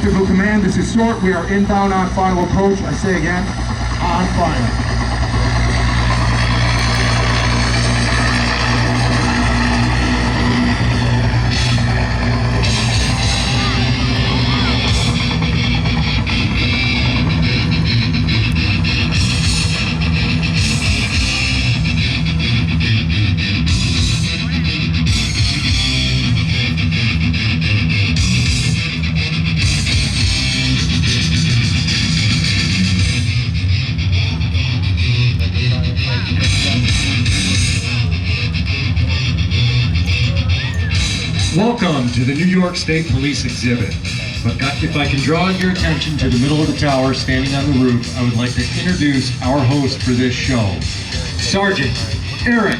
Tactical Command, this is Sort. We are inbound on final approach. I say again, on final. Welcome to the New York State Police exhibit. But if I can draw your attention to the middle of the tower, standing on the roof, I would like to introduce our host for this show, Sergeant Eric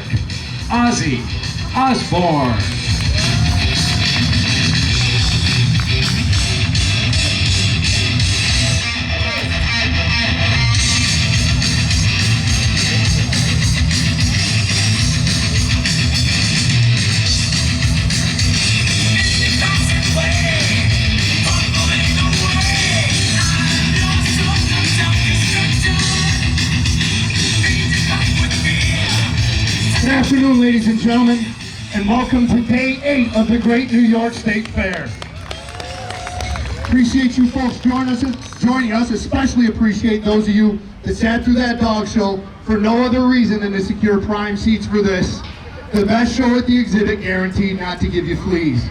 Ozzy Osborne. Good afternoon, ladies and gentlemen, and welcome to Day 8 of the Great New York State Fair. Appreciate you folks joining us, especially appreciate those of you that sat through that dog show for no other reason than to secure prime seats for this. The best show at the exhibit, guaranteed not to give you fleas.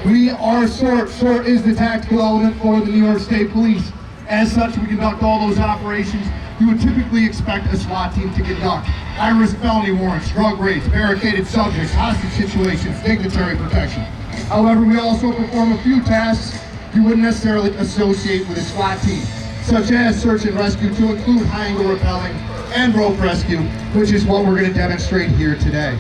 We are SORT. SORT is the tactical element for the New York State Police. As such, we conduct all those operations you would typically expect a SWAT team to conduct. High-risk felony warrants, drug raids, barricaded subjects, hostage situations, dignitary protection. However, we also perform a few tasks you wouldn't necessarily associate with a SWAT team, such as search and rescue, to include high-angle rappelling and rope rescue, which is what we're going to demonstrate here today.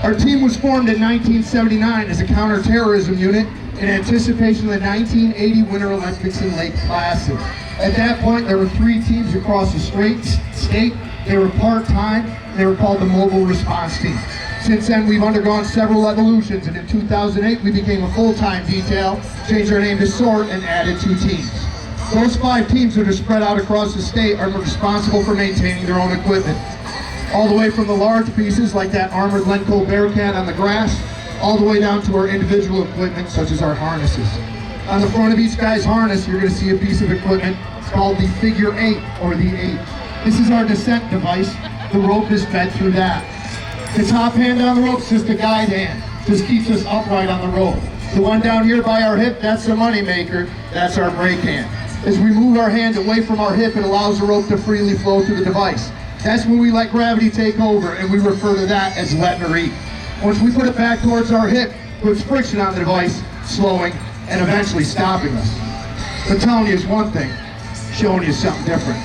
Our team was formed in 1979 as a counterterrorism unit in anticipation of the 1980 Winter Olympics in Lake Placid. At that point, there were 3 teams across the state. They were part-time. They were called the Mobile Response Team. Since then, we've undergone several evolutions, and in 2008, we became a full-time detail, changed our name to SORT, and added 2 teams. Those 5 teams that are spread out across the state are responsible for maintaining their own equipment. All the way from the large pieces, like that armored Lenco Bearcat on the grass, all the way down to our individual equipment, such as our harnesses. On the front of each guy's harness, you're going to see a piece of equipment. It's called the Figure 8, or the 8. This is our descent device. The rope is fed through that. The top hand on the rope is just a guide hand. Just keeps us upright on the rope. The one down here by our hip, that's the money maker. That's our brake hand. As we move our hand away from our hip, it allows the rope to freely flow through the device. That's when we let gravity take over, and we refer to that as letting her eat. Once we put it back towards our hip, puts friction on the device, slowing and eventually stopping us. But telling you is one thing, showing you something different.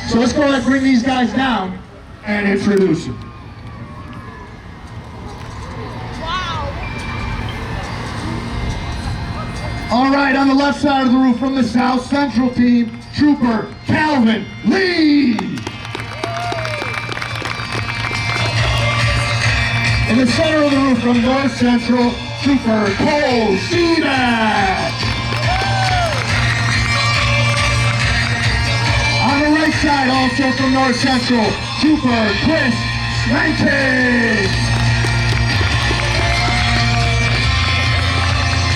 So let's go ahead and bring these guys down and introduce them. Wow. All right, on the left side of the roof from the South Central team, Trooper Calvin Lee. In the center of the roof from North Central, Trooper Cole Seaback. On the right side, also from North Central, Trooper Chris Rankin.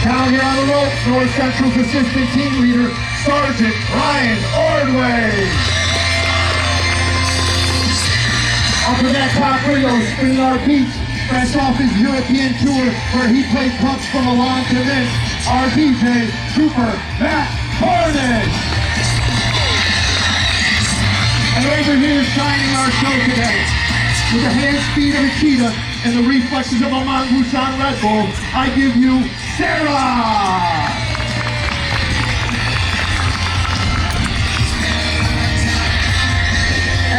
Down here on the ropes, North Central's assistant team leader, Sergeant Ryan Ordway. Up in that top window, spinning our beats, fresh off his European tour where he played punks from Milan to this, our DJ, Trooper Matt Cornish. And over here shining our show today, with the hand speed of a cheetah and the reflexes of a mongoose on Red Bull, I give you Sarah!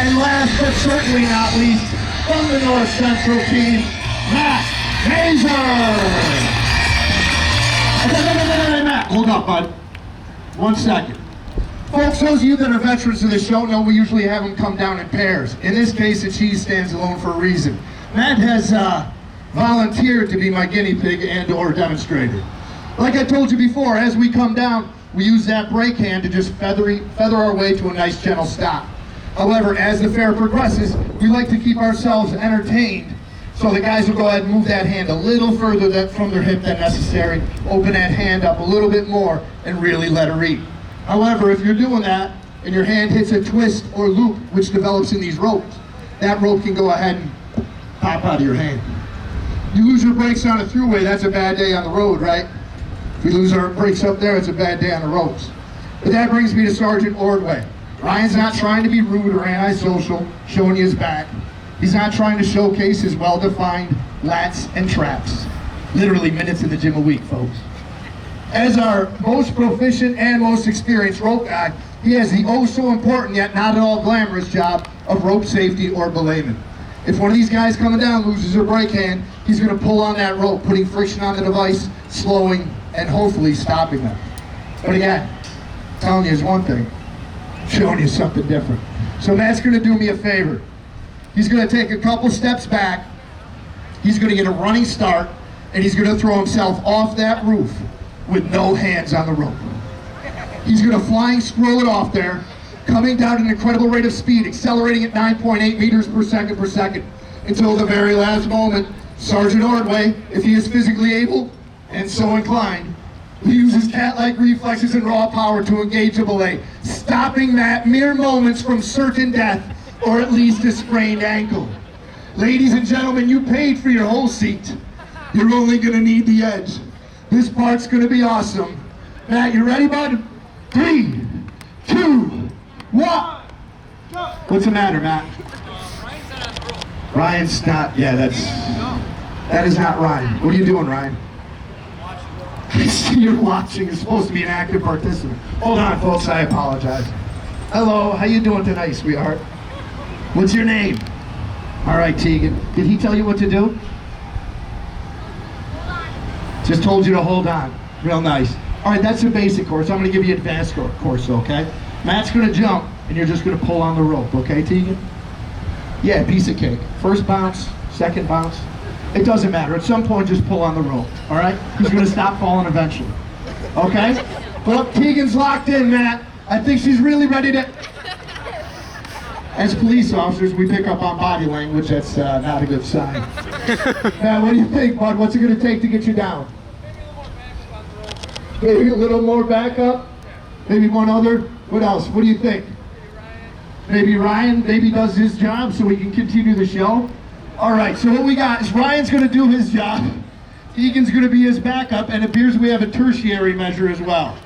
And last but certainly not least, from the North Central team, Matt Mazer! Matt, hold up, bud. 1 second. Folks, those of you that are veterans of the show know we usually have them come down in pairs. In this case, the cheese stands alone for a reason. Matt has volunteered to be my guinea pig and or demonstrator. Like I told you before, as we come down, we use that brake hand to just feather our way to a nice gentle stop. However, as the fair progresses, we like to keep ourselves entertained. So the guys will go ahead and move that hand a little further from their hip than necessary, open that hand up a little bit more, and really let her eat. However, if you're doing that, and your hand hits a twist or loop, which develops in these ropes, that rope can go ahead and pop out of your hand. You lose your brakes on a throughway, that's a bad day on the road, right? If we lose our brakes up there, it's a bad day on the ropes. But that brings me to Sergeant Ordway. Ryan's not trying to be rude or antisocial, showing you his back. He's not trying to showcase his well-defined lats and traps. Literally minutes in the gym a week, folks. As our most proficient and most experienced rope guy, he has the oh so important yet not at all glamorous job of rope safety or belayment. If one of these guys coming down loses their brake hand, he's going to pull on that rope, putting friction on the device, slowing and hopefully stopping them. But again, telling you is one thing, showing you something different. So Matt's going to do me a favor. He's going to take a couple steps back, he's going to get a running start, and he's going to throw himself off that roof with no hands on the rope. He's going to flying scroll it off there, coming down at an incredible rate of speed, accelerating at 9.8 meters per second, until the very last moment. Sergeant Ordway, if he is physically able and so inclined, will use his cat-like reflexes and raw power to engage a belay, stopping Matt mere moments from certain death, or at least a sprained ankle. Ladies and gentlemen, you paid for your whole seat. You're only going to need the edge. This part's going to be awesome. Matt, you ready, bud? 3, 2, 1. What's the matter, Matt? Ryan's not, yeah, that is not Ryan. What are you doing, Ryan? You're watching. You're supposed to be an active participant. Hold on, folks, I apologize. Hello, how you doing tonight, sweetheart? What's your name? All right, Tegan. Did he tell you what to do? Just told you to hold on. Real nice. All right, that's the basic course. I'm going to give you advanced course, okay? Matt's going to jump, and you're just going to pull on the rope, okay, Tegan? Yeah, piece of cake. First bounce, second bounce. It doesn't matter. At some point, just pull on the rope, all right? He's going to stop falling eventually, okay? Well, Tegan's locked in, Matt. I think she's really ready to... As police officers, we pick up on body language. That's not a good sign. Matt, what do you think, bud? What's it going to take to get you down? Maybe a little more backup? Maybe one other? What else? What do you think? Maybe Ryan does his job so we can continue the show? All right, so what we got is Ryan's going to do his job. Egan's going to be his backup, and it appears we have a tertiary measure as well.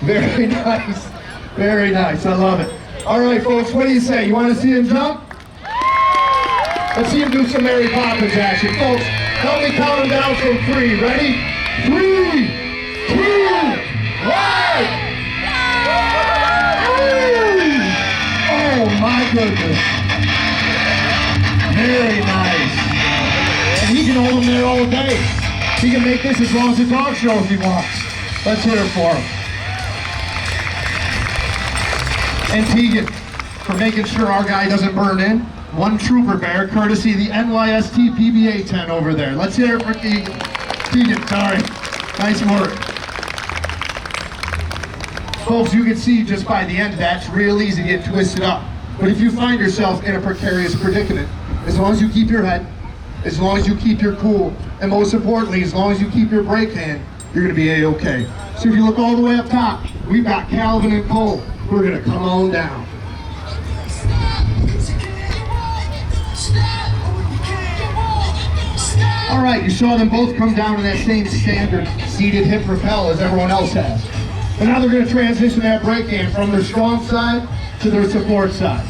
Very nice. Very nice. I love it. All right, folks, what do you say? You want to see him jump? Let's see him do some Mary Poppins action. Folks, help me count him down from 3. Ready? 3, 2, 1! Oh, my goodness. Very nice. And he can hold him there all day. He can make this as long as a dog show if he wants. Let's hear it for him. And Tegan, for making sure our guy doesn't burn in, 1 trooper bear, courtesy of the NYST PBA tent over there. Let's hear it for Tegan. Tegan, sorry. Nice work. Folks, you can see just by the end of that, it's real easy to get twisted up. But if you find yourself in a precarious predicament, as long as you keep your head, as long as you keep your cool, and most importantly, as long as you keep your brake hand, you're going to be A-okay. So if you look all the way up top, we've got Calvin and Cole. We're going to come on down. All right, you saw them both come down in that same standard seated hip rappel as everyone else has. But now they're going to transition that brake hand from their strong side to their support side.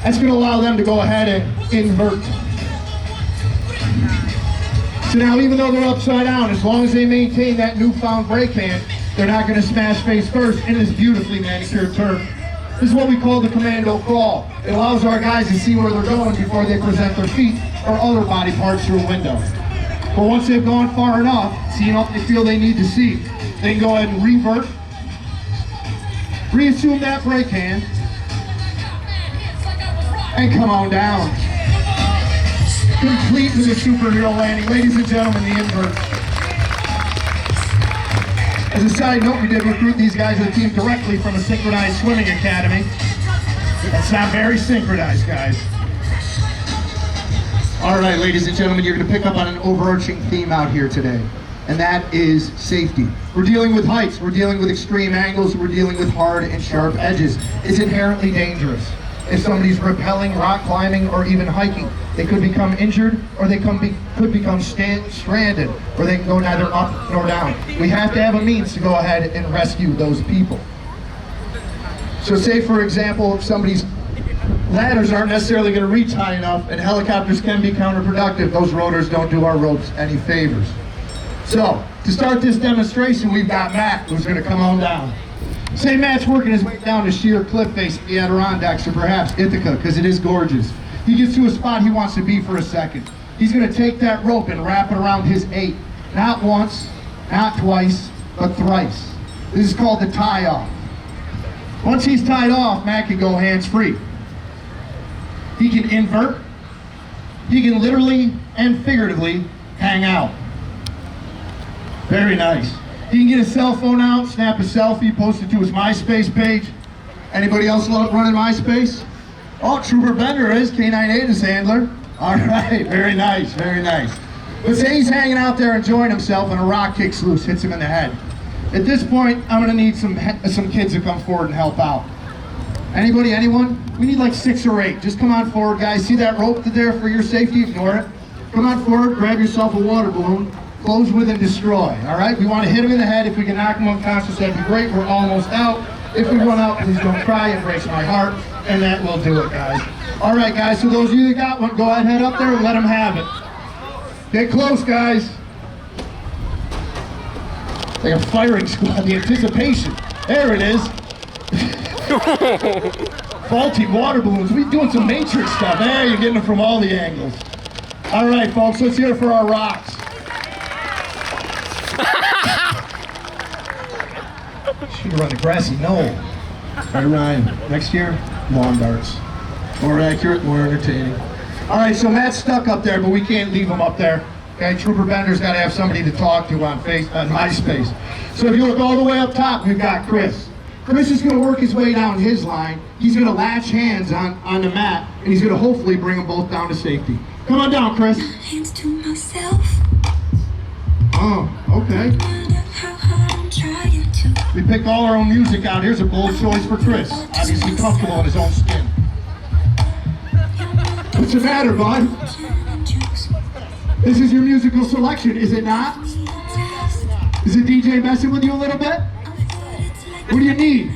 That's going to allow them to go ahead and invert. So now even though they're upside down, as long as they maintain that newfound brake hand, they're not going to smash face first in this beautifully manicured turf. This is what we call the commando crawl. It allows our guys to see where they're going before they present their feet or other body parts through a window. But once they've gone far enough, seeing what they feel they need to see, they can go ahead and revert, reassume that brake hand, and come on down. Complete with a superhero landing. Ladies and gentlemen, the invert. As a side note, we did recruit these guys to the team directly from a synchronized swimming academy. That's not very synchronized, guys. All right, ladies and gentlemen, you're going to pick up on an overarching theme out here today, and that is safety. We're dealing with heights, we're dealing with extreme angles, we're dealing with hard and sharp edges. It's inherently dangerous. If somebody's rappelling, rock climbing, or even hiking, they could become injured, or they could become stranded, or they can go neither up nor down. We have to have a means to go ahead and rescue those people. So say, for example, if somebody's ladders aren't necessarily going to reach high enough, and helicopters can be counterproductive, those rotors don't do our ropes any favors. So, to start this demonstration, we've got Matt, who's going to come on down. Say Matt's working his way down the sheer cliff face of the Adirondacks, or perhaps Ithaca, because it is gorgeous. He gets to a spot he wants to be for a second. He's going to take that rope and wrap it around his 8. Not once, not twice, but thrice. This is called the tie-off. Once he's tied off, Matt can go hands-free. He can invert. He can literally and figuratively hang out. Very nice. He can get his cell phone out, snap a selfie, post it to his MySpace page. Anybody else running MySpace? Oh, Trooper Bender is, K98 is handler. All right, very nice, very nice. But say he's hanging out there enjoying himself and a rock kicks loose, hits him in the head. At this point, I'm gonna need some kids to come forward and help out. Anybody, anyone? We need like 6 or 8. Just come on forward, guys. See that rope there for your safety? Ignore it. Come on forward, grab yourself a water balloon, close with and destroy, all right? We want to hit him in the head. If we can knock him unconscious, that'd be great. We're almost out. If we run out, please don't cry. It breaks my heart, and that will do it, guys. All right, guys, so those of you that got one, go ahead, head up there and let them have it. Get close, guys. Like a firing squad, the anticipation. There it is. Faulty water balloons. We're doing some Matrix stuff. There, you're getting them from all the angles. All right, folks, let's hear it for our rocks. Should run the grassy knoll. Right, Ryan. Next year, lawn darts. More accurate, more entertaining. All right, so Matt's stuck up there, but we can't leave him up there. Okay, Trooper Bender's got to have somebody to talk to on MySpace. So if you look all the way up top, we've got Chris. Chris is going to work his way down his line. He's going to latch hands on the mat, and he's going to hopefully bring them both down to safety. Come on down, Chris. Hands to myself. Oh, okay. We picked all our own music out. Here's a bold choice for Chris. Obviously comfortable in his own skin. What's the matter, bud? This is your musical selection, is it not? Is the DJ messing with you a little bit? What do you need?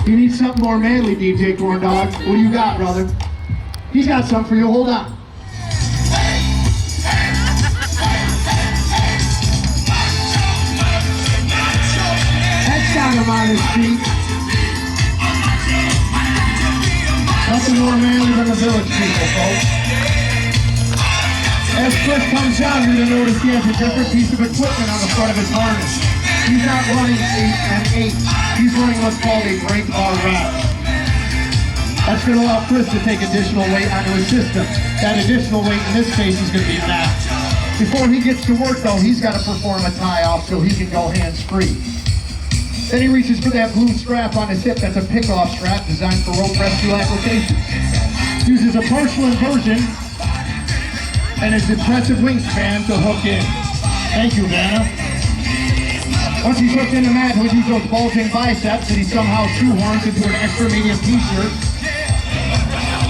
You need something more manly, DJ Corn Dog. What do you got, brother? He's got something for you. Hold on. That's got him on his feet. Nothing more manly than the village people, folks. As Chris comes down, you're going to notice he has a different piece of equipment on the front of his harness. He's not running 8 and 8. He's running what's called a break bar wrap. That's going to allow Chris to take additional weight onto his system. That additional weight in this case is going to be Matt. Before he gets to work though, he's got to perform a tie-off so he can go hands-free. Then he reaches for that blue strap on his hip. That's a pick-off strap designed for rope rescue applications. Uses a partial inversion and his impressive wingspan to hook in. Thank you, Vanna. Once he's hooked into Matt, he'll use those bulging biceps that he somehow shoehorns into an extra medium t-shirt.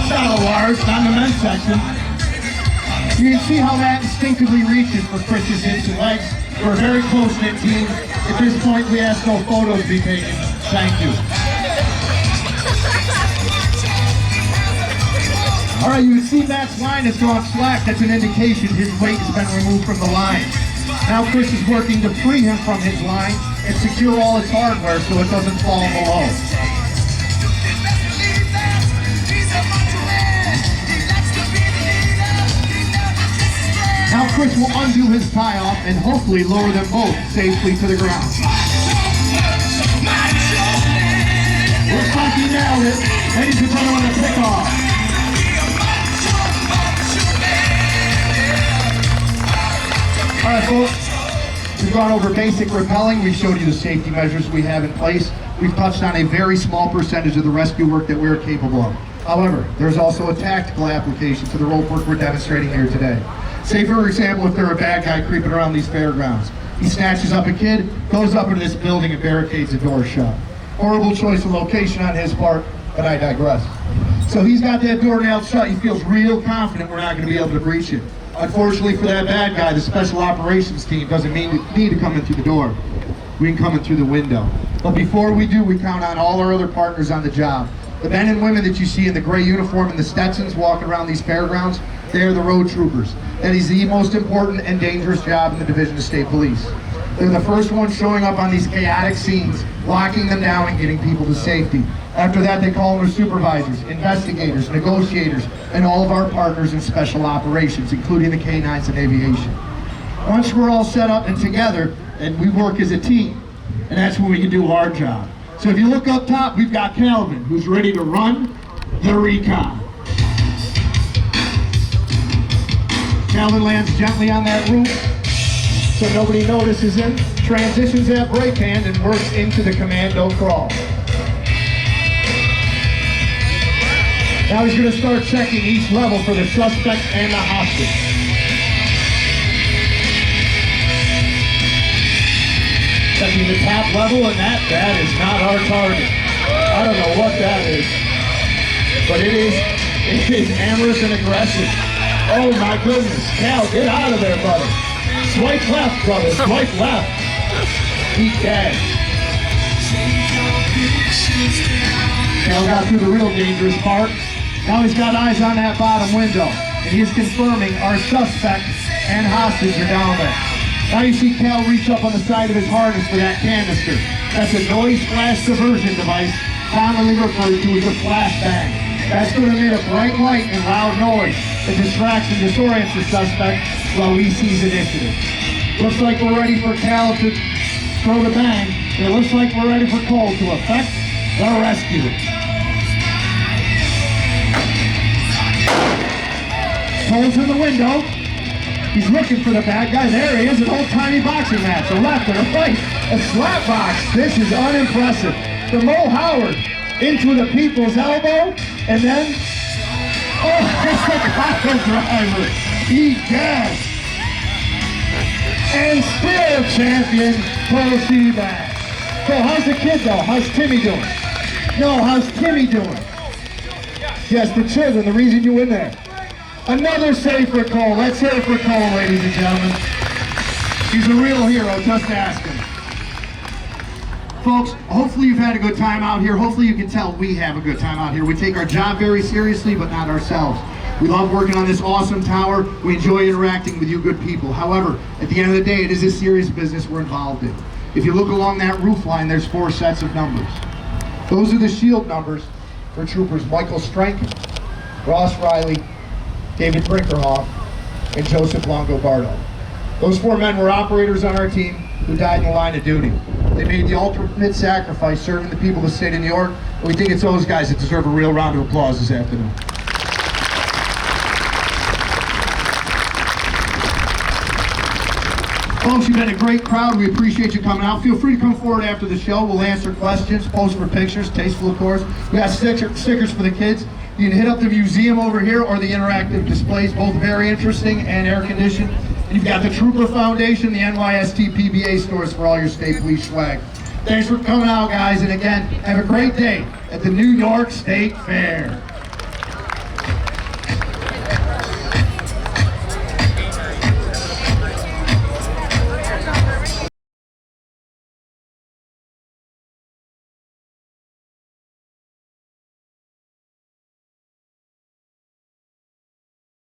Not a large, not in the men's section. You can see how Matt instinctively reaches for Chris's hips and legs. We're a very close-knit team. At this point, we ask no photos be taken. Thank you. All right, you can see Matt's line has gone slack. That's an indication his weight has been removed from the line. Now Chris is working to free him from his line and secure all his hardware so it doesn't fall below. Now Chris will undo his tie-off and hopefully lower them both safely to the ground. Looks like he nailed it. Ladies and gentlemen, a pick-off. All right, folks. We've gone gone over basic rappelling. We've showed you the safety measures we have in place. We've touched on a very small percentage of the rescue work that we're capable of. However, there's also a tactical application to the rope work we're demonstrating here today. Say, for example, if there are a bad guy creeping around these fairgrounds. He snatches up a kid, goes up into this building and barricades the door shut. Horrible choice of location on his part, but I digress. So he's got that door nailed shut. He feels real confident we're not going to be able to breach it. Unfortunately for that bad guy, the special operations team doesn't need to come in through the door. We can come in through the window. But before we do, we count on all our other partners on the job. The men and women that you see in the gray uniform and the Stetsons walking around these fairgrounds, they are the road troopers. That is the most important and dangerous job in the Division of State Police. They're the first ones showing up on these chaotic scenes, locking them down and getting people to safety. After that, they call in their supervisors, investigators, negotiators, and all of our partners in special operations, including the K-9s and aviation. Once we're all set up and together, and we work as a team, and that's when we can do our job. So if you look up top, we've got Calvin, who's ready to run the recon. Calvin lands gently on that roof so nobody notices him, transitions that brake hand and works into the commando crawl. Now he's going to start checking each level for the suspect and the hostage. Checking the top level, and that is not our target. I don't know what that is, but it is amorous and aggressive. Oh my goodness, Cal, get out of there, buddy. Swipe left, brother, swipe left. Eat that. Cal got through the real dangerous part. Now he's got eyes on that bottom window, and he's confirming our suspect and hostage are down there. Now you see Cal reach up on the side of his harness for that canister. That's a noise flash diversion device, commonly referred to as a flashbang. That's going to emit a bright light and loud noise that distracts and disorients the suspect while he sees initiative. Looks like we're ready for Cal to throw the bang. It looks like we're ready for Cole to effect the rescue. Cole's in the window. He's looking for the bad guy. There he is, an old-timey boxing match. A left and a right, a slap box. This is unimpressive. The Mo Howard into the people's elbow, and then, oh, it's the pile driver. Egad. And still champion, Cole Seabass. So how's the kid though? How's Timmy doing? No, how's Timmy doing? Yes, the children, the reason you win there. Another save for Cole. Let's hear it for Cole, ladies and gentlemen. He's a real hero, just ask him. Folks, hopefully you've had a good time out here. Hopefully you can tell we have a good time out here. We take our job very seriously, but not ourselves. We love working on this awesome tower. We enjoy interacting with you good people. However, at the end of the day, it is a serious business we're involved in. If you look along that roof line, there's 4 sets of numbers. Those are the shield numbers for troopers Michael Strankin, Ross Riley, David Brinkerhoff, and Joseph Longobardo. Those 4 men were operators on our team who died in the line of duty. They made the ultimate sacrifice serving the people of the state of New York, and we think it's those guys that deserve a real round of applause this afternoon. Folks, you've been a great crowd. We appreciate you coming out. Feel free to come forward after the show. We'll answer questions, pose for pictures, tasteful of course. We got stickers for the kids. You can hit up the museum over here or the interactive displays, both very interesting and air-conditioned. And you've got the Trooper Foundation, the NYST PBA stores for all your state police swag. Thanks for coming out, guys, and again, have a great day at the New York State Fair.